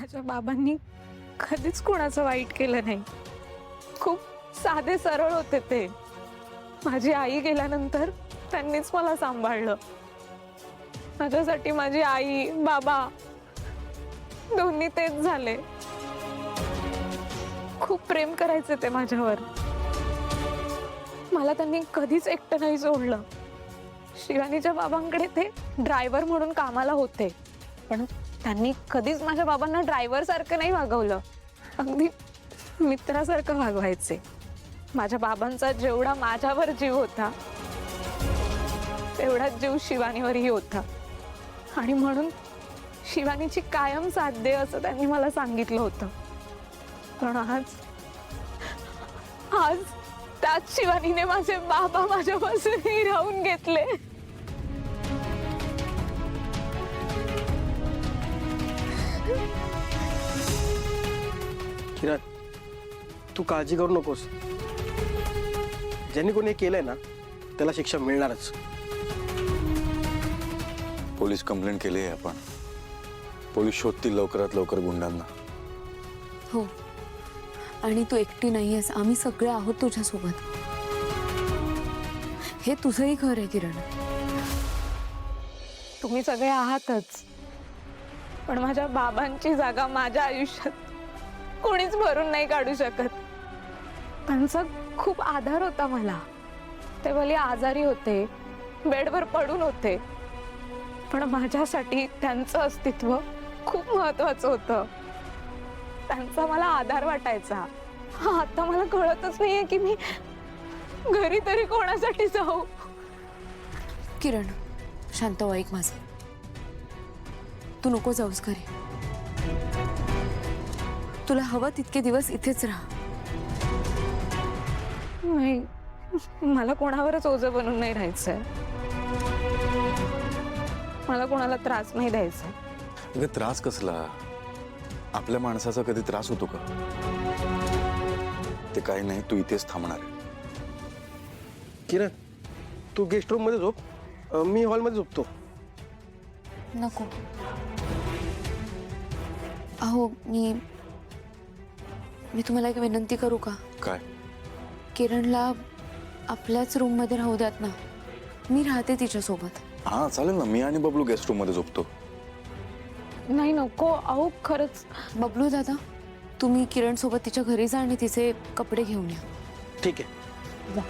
माझ्या बाबांनी कधीच कोणाचं वाईट केलं नाही. खूप साधे सरळ होते ते. माझी आई गेल्यानंतर त्यांनीच मला सांभाळलं. माझ्यासाठी माझी आई बाबा दोन्ही तेच झाले. खूप प्रेम करायचे ते माझ्यावर. मला त्यांनी कधीच एकटं नाही सोडलं. शिवानीच्या बाबांकडे ते ड्रायव्हर म्हणून कामाला होते, पण त्यांनी कधीच माझ्या बाबांना ड्रायव्हर सारखं नाही वागवलं. अगदी मित्रासारखं वागवायचे. माझ्या बाबांचा जेवढा माझ्यावर जीव होता तेवढाच जीव शिवानीवरही होता. आणि म्हणून शिवानीची कायम साथ दे असं त्यांनी मला सांगितलं होतं. पण आज त्याच शिवानीने माझे बाबा माझ्यापासून राहून घेतले. किरण, तू काळजी करू नकोस. ज्यांनी कोणी केलंय ना त्याला शिक्षा मिळणारच. पोलीस कंप्लेंट केली आहे आपण. पोलीस शोधतील लवकरात लवकर गुंडांना. हो, आणि तू एकटी नाहीयेस. आम्ही सगळे आहोत तुझ्यासोबत. हे तुझंही घर आहे किरण. तुम्ही सगळे आहातच, पण माझ्या बाबांची जागा माझ्या आयुष्यात कोणीच भरून नाही काढू शकत. त्यांचा खूप आधार होता मला. ते भले आजारी होते, बेडवर पडून होते, पण माझ्यासाठी त्यांचं अस्तित्व खूप महत्वाचं होतं. त्यांचा मला आधार वाटायचा. आता मला कळतच नाहीये की मी घरी तरी कोणासाठी जाऊ. किरण, शांत हो, ऐक माझं. तू नको जाऊस घरी. तुला हवं तितके दिवस इथेच राहा. नाही, मला कोणावरच ओझं बनून नाही राहायचंय. मला कोणाला त्रास नाही द्यायचा. अगं त्रास कसला? आपल्या माणसाचा कधी त्रास होतो का? ते काही नाही, तू इथेच थांबणार आहे. किरण, तू गेस्ट रूम मध्ये झोप, मी हॉलमध्ये झोपतो. नको. अहो, मी तुम्हाला एक विनंती करू का? काय? किरणला आपल्याच रूम मध्ये राहू द्यात ना. मी राहते तिच्यासोबत. हा चालेल ना. मी आणि बबलू गेस्ट रूम मध्ये झोपतो. नाही नको. अहो खरंच. बबलू दादा, तुम्ही किरण सोबत तिच्या घरी जा आणि तिचे कपडे घेऊन या. ठीक आहे. जा.